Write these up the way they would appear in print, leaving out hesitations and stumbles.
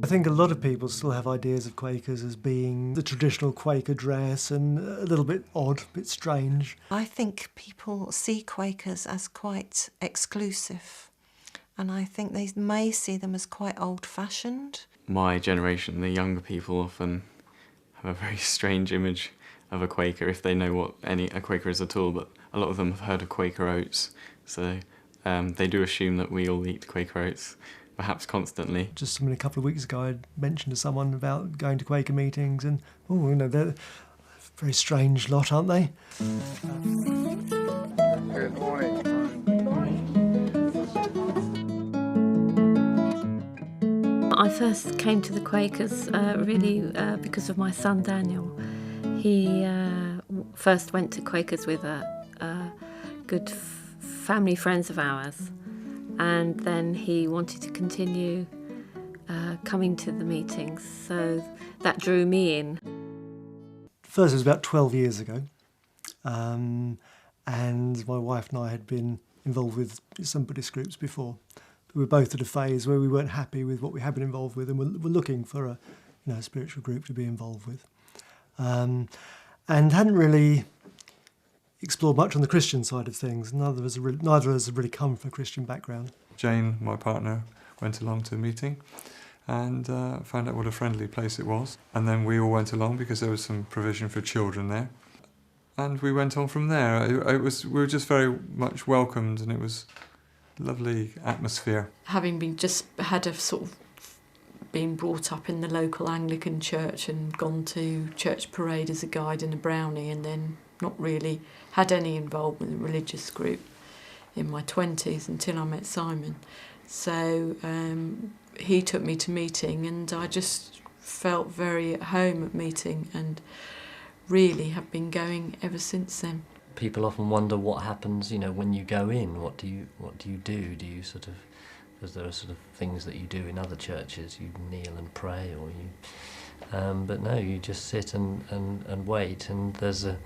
I think a lot of people still have ideas of Quakers as being the traditional Quaker dress and a little bit odd, a bit strange. I think people see Quakers as quite exclusive, and I think they may see them as quite old-fashioned. My generation, the younger people, often have a very strange image of a Quaker, if they know what a Quaker is at all, but a lot of them have heard of Quaker oats, so they do assume that we all eat Quaker oats, perhaps constantly. Just a couple of weeks ago I mentioned to someone about going to Quaker meetings and, they're a very strange lot, aren't they? Good morning. I first came to the Quakers because of my son Daniel. He first went to Quakers with a good family friends of ours, and then he wanted to continue coming to the meetings, so that drew me in. First, it was about 12 years ago, and my wife and I had been involved with some Buddhist groups before. We were both at a phase where we weren't happy with what we had been involved with, and we're looking for a spiritual group to be involved with, and hadn't really explored much on the Christian side of things. Neither of us have really come from a Christian background. Jane, my partner, went along to the meeting and found out what a friendly place it was, and then we all went along because there was some provision for children there, and we went on from there. We were just very much welcomed, and it was lovely atmosphere. Having had a sort of been brought up in the local Anglican church and gone to church parade as a guide and a brownie, and then not really had any involvement in a religious group in my 20s until I met Simon. So he took me to meeting, and I just felt very at home at meeting and really have been going ever since then. People often wonder what happens, when you go in. What do you do? Do you because there are sort of things that you do in other churches. You kneel and pray, or you. But no, you just sit and wait. And there's a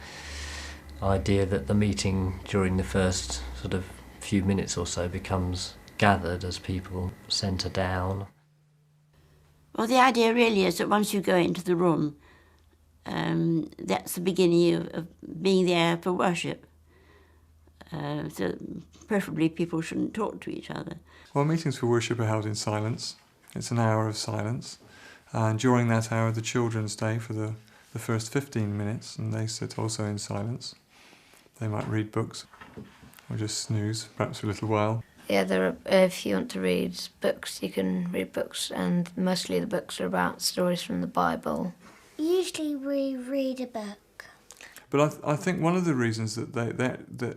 idea that the meeting during the first sort of few minutes or so becomes gathered as people centre down. Well, the idea really is that once you go into the room, that's the beginning of being there for worship. So preferably people shouldn't talk to each other. Well, meetings for worship are held in silence. It's an hour of silence. And during that hour, the children stay for the first 15 minutes, and they sit also in silence. They might read books or just snooze, perhaps for a little while. Yeah, if you want to read books, you can read books, and mostly the books are about stories from the Bible. Usually we read a book. But I think one of the reasons that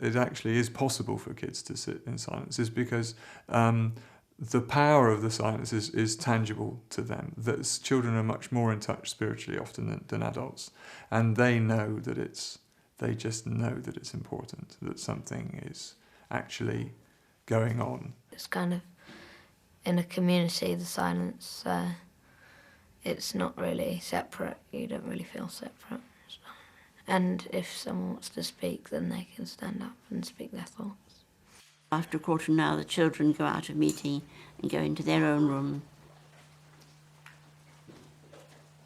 it actually is possible for kids to sit in silence is because the power of the silence is tangible to them. That children are much more in touch spiritually often than adults, and they know that they just know that it's important, that something is actually going on. It's kind of, in a community, the silence, it's not really separate. You don't really feel separate. And if someone wants to speak, then they can stand up and speak their thoughts. After a quarter of an hour, the children go out of meeting and go into their own room.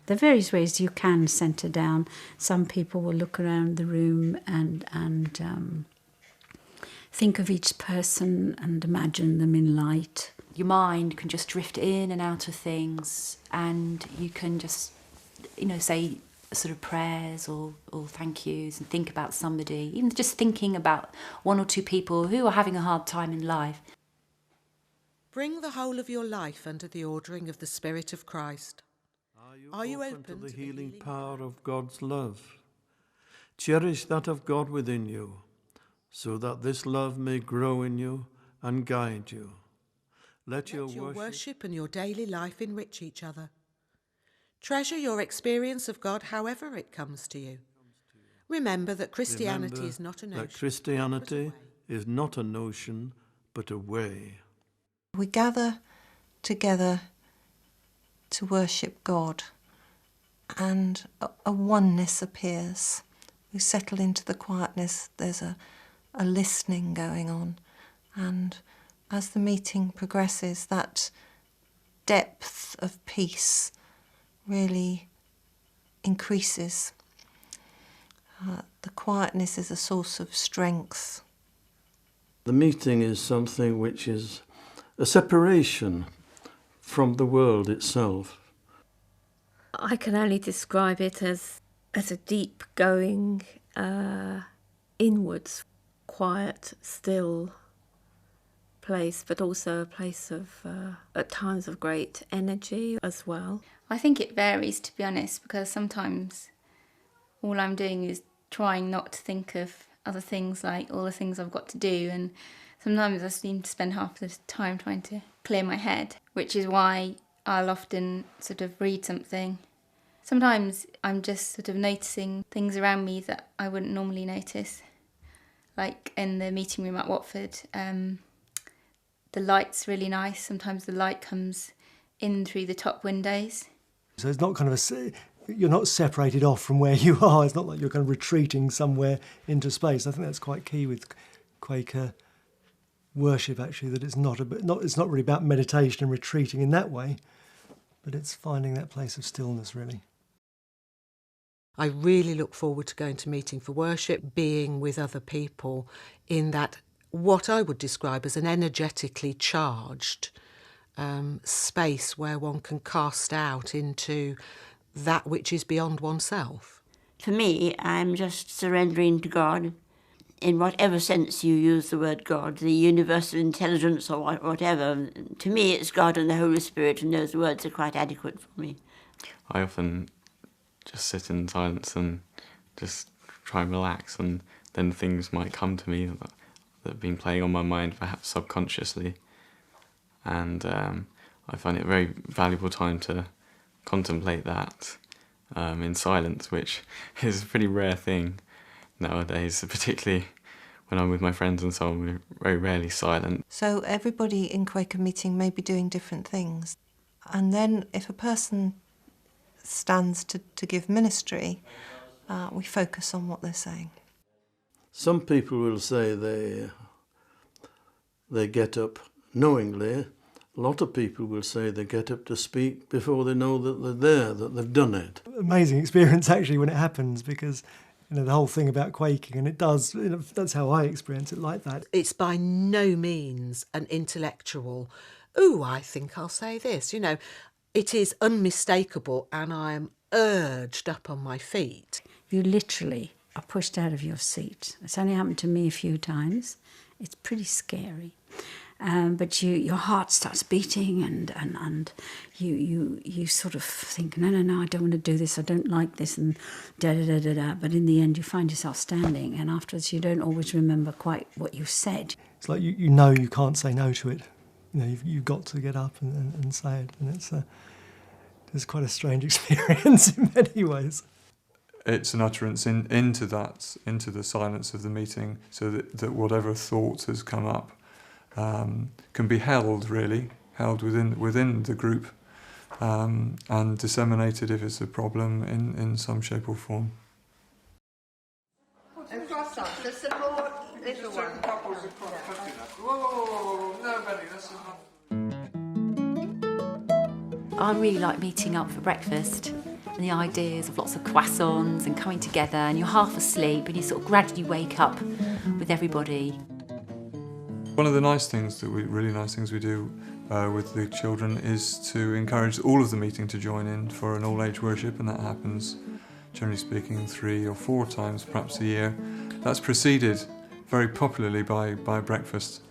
There are various ways you can centre down. Some people will look around the room and think of each person and imagine them in light. Your mind can just drift in and out of things, and you can just, say sort of prayers or thank yous and think about somebody, even just thinking about one or two people who are having a hard time in life. Bring the whole of your life under the ordering of the Spirit of Christ. Are you open to the healing power of God's love? Cherish that of God within you, so that this love may grow in you and guide you. Let your worship and your daily life enrich each other. Treasure your experience of God however it comes to you. Remember that Christianity is not a notion. That Christianity is not a notion, but a way. We gather together to worship God, and a oneness appears. We settle into the quietness. There's a listening going on, and as the meeting progresses, that depth of peace really increases. The quietness is a source of strength. The meeting is something which is a separation from the world itself. I can only describe it as a deep going inwards, quiet, still place, but also a place of, at times, of great energy as well. I think it varies, to be honest, because sometimes all I'm doing is trying not to think of other things, like all the things I've got to do, and sometimes I seem to spend half the time trying to clear my head, which is why I'll often sort of read something. Sometimes I'm just sort of noticing things around me that I wouldn't normally notice. Like in the meeting room at Watford, the light's really nice. Sometimes the light comes in through the top windows. So it's not kind of you're not separated off from where you are. It's not like you're kind of retreating somewhere into space. I think that's quite key with Quaker worship, actually, that it's not really about meditation and retreating in that way, but it's finding that place of stillness, really. I really look forward to going to meeting for worship, being with other people in that, what I would describe as an energetically charged space where one can cast out into that which is beyond oneself. For me, I'm just surrendering to God, in whatever sense you use the word God, the universal intelligence or whatever. To me, it's God and the Holy Spirit, and those words are quite adequate for me. I often just sit in silence and just try and relax, and then things might come to me that have been playing on my mind, perhaps subconsciously. And I find it a very valuable time to contemplate that in silence, which is a pretty rare thing nowadays, particularly when I'm with my friends and so on. We're very rarely silent. So everybody in Quaker Meeting may be doing different things. And then if a person stands to give ministry, we focus on what they're saying. Some people will say they get up knowingly. A lot of people will say they get up to speak before they know that they're there, that they've done it. Amazing experience, actually, when it happens, because the whole thing about quaking, and it does, that's how I experience it, like that. It's by no means an intellectual, "Ooh, I think I'll say this." It is unmistakable, and I am urged up on my feet. You literally are pushed out of your seat. It's only happened to me a few times. It's pretty scary. But your heart starts beating, and you sort of think, no, I don't want to do this, I don't like this, and da-da-da-da-da. But in the end, you find yourself standing, and afterwards you don't always remember quite what you said. It's like you can't say no to it. You've got to get up and say it, and it's quite a strange experience in many ways. It's an utterance into the silence of the meeting, so that whatever thought has come up can be held within the group, and disseminated if it's a problem in some shape or form. And cross up to support little one. Whoa, nobody, that's enough. I really like meeting up for breakfast, and the ideas of lots of croissants and coming together, and you're half asleep and you sort of gradually wake up with everybody. One of the really nice things we do with the children is to encourage all of the meeting to join in for an all-age worship, and that happens, generally speaking, 3 or 4 times perhaps a year. That's preceded very popularly by breakfast.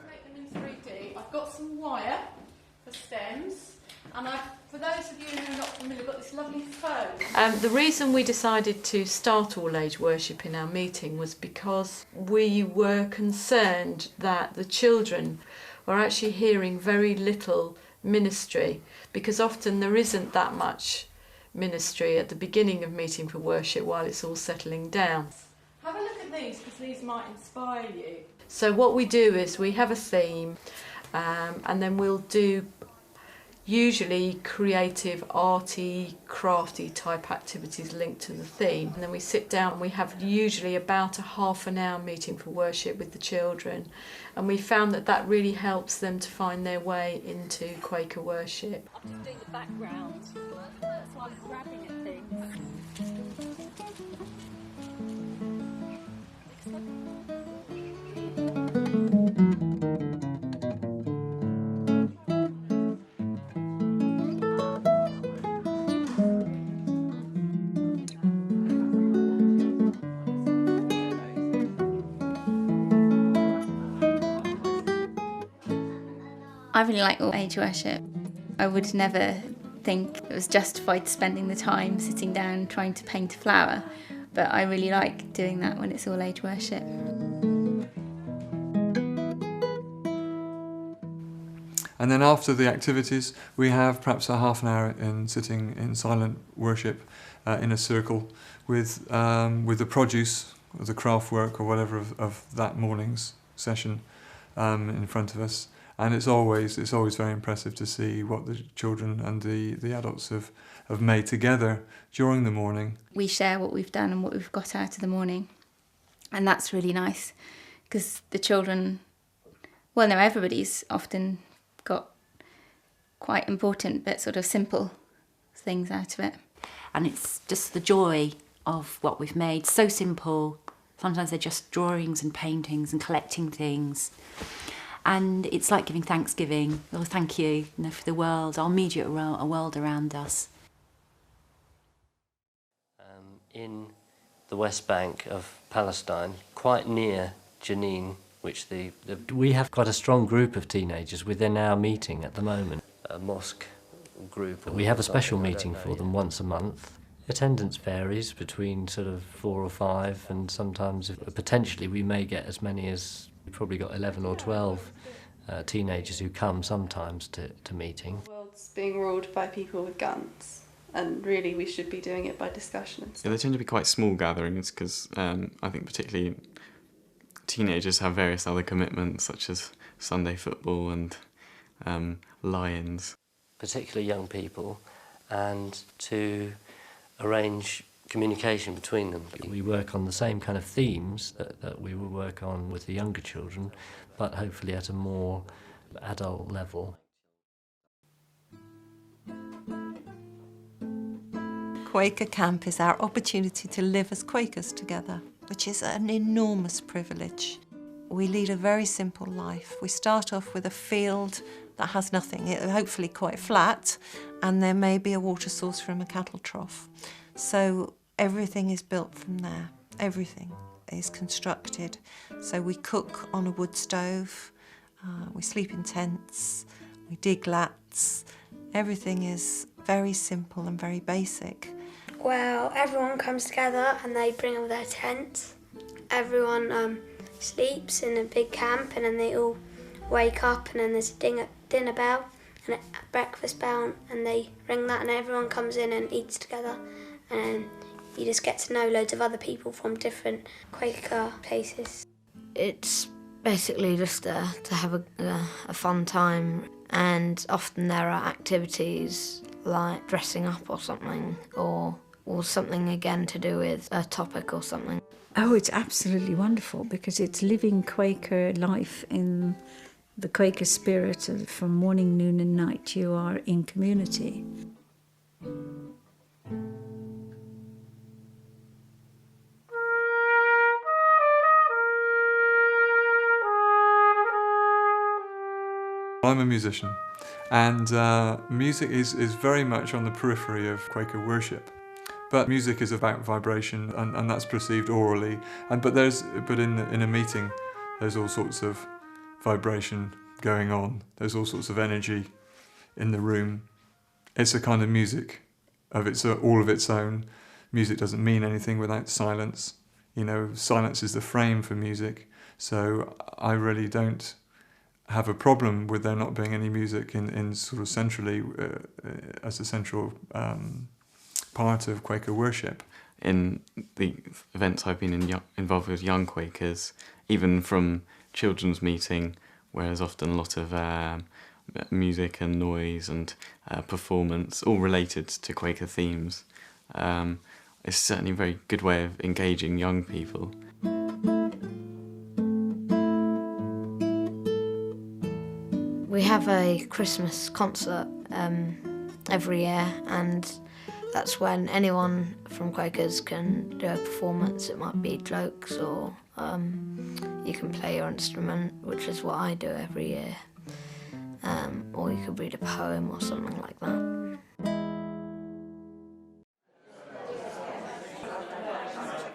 I've got some wire for stems, and for those of you who are not familiar, I've got this lovely phone. The reason we decided to start all-age worship in our meeting was because we were concerned that the children were actually hearing very little ministry, because often there isn't that much ministry at the beginning of meeting for worship while it's all settling down. Have a look at these, because these might inspire you. So what we do is we have a theme, and then we'll do Usually creative, arty, crafty type activities linked to the theme. And then we sit down and we have usually about a half an hour meeting for worship with the children. And we found that that really helps them to find their way into Quaker worship. I'm just doing the background. That's why I'm grabbing at things. I really like all age worship. I would never think it was justified spending the time sitting down trying to paint a flower, but I really like doing that when it's all age worship. And then after the activities, we have perhaps a half an hour in sitting in silent worship in a circle with the produce, or the craft work or whatever of that morning's session in front of us. And it's always very impressive to see what the children and the adults have made together during the morning. We share what we've done and what we've got out of the morning. And that's really nice because the children, well, no, everybody's often got quite important but sort of simple things out of it. And it's just the joy of what we've made, so simple. Sometimes they're just drawings and paintings and collecting things. And it's like giving Thanksgiving, or thank you, for the world, our immediate world around us. In the West Bank of Palestine, quite near Jenin, which we have quite a strong group of teenagers within our meeting at the moment. A mosque group. We have a special meeting for them once a month. Attendance varies between sort of 4 or 5, and sometimes potentially we may get as many as, we've probably got 11 or 12 teenagers who come sometimes to meeting. The world's being ruled by people with guns, and really we should be doing it by discussion and stuff. Yeah, they tend to be quite small gatherings because I think particularly teenagers have various other commitments such as Sunday football and Lions. Particularly young people, and to arrange communication between them. We work on the same kind of themes that we will work on with the younger children, but hopefully at a more adult level. Quaker Camp is our opportunity to live as Quakers together, which is an enormous privilege. We lead a very simple life. We start off with a field that has nothing, hopefully quite flat, and there may be a water source from a cattle trough. So everything is built from there. Everything is constructed. So we cook on a wood stove, we sleep in tents, we dig lats. Everything is very simple and very basic. Well, everyone comes together and they bring all their tents. Everyone sleeps in a big camp, and then they all wake up, and then there's a dinner bell and a breakfast bell, and they ring that, and everyone comes in and eats together, and you just get to know loads of other people from different Quaker places. It's basically just to have a fun time, and often there are activities like dressing up or something, or something again to do with a topic or something. Oh, it's absolutely wonderful because it's living Quaker life in the Quaker spirit. From morning, noon and night you are in community. I'm a musician, and music is very much on the periphery of Quaker worship. But music is about vibration, and that's perceived orally. But in a meeting, there's all sorts of vibration going on. There's all sorts of energy in the room. It's a kind of music of all of its own. Music doesn't mean anything without silence. Silence is the frame for music. So I really don't have a problem with there not being any music in sort of centrally as a central part of Quaker worship. In the events I've been involved with young Quakers, even from children's meeting, where there's often a lot of music and noise and performance, all related to Quaker themes. It's certainly a very good way of engaging young people. We have a Christmas concert every year, and that's when anyone from Quakers can do a performance. It might be jokes, or you can play your instrument, which is what I do every year. Or you could read a poem or something like that.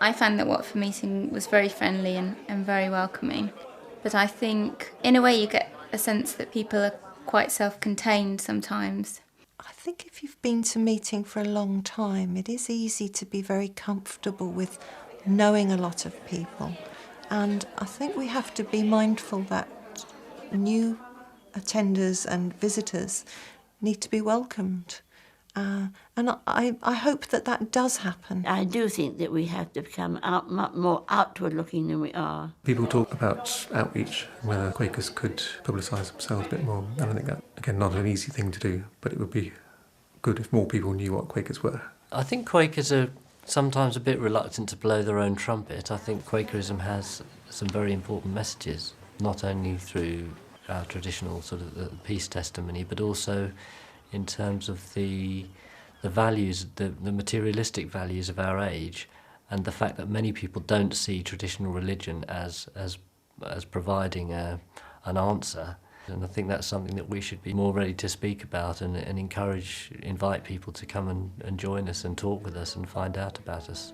I found that Watford Meeting was very friendly and very welcoming. But I think, in a way, you get a sense that people are quite self-contained sometimes. I think if you've been to meeting for a long time, it is easy to be very comfortable with knowing a lot of people. And I think we have to be mindful that new attenders and visitors need to be welcomed. And I hope that does happen. I do think that we have to become more outward looking than we are. People talk about outreach, whether Quakers could publicise themselves a bit more. And I think that, again, not an easy thing to do, but it would be good if more people knew what Quakers were. I think Quakers are sometimes a bit reluctant to blow their own trumpet. I think Quakerism has some very important messages, not only through our traditional sort of peace testimony, but also in terms of the values, the materialistic values of our age, and the fact that many people don't see traditional religion as providing an answer. And I think that's something that we should be more ready to speak about and invite people to come and join us and talk with us and find out about us.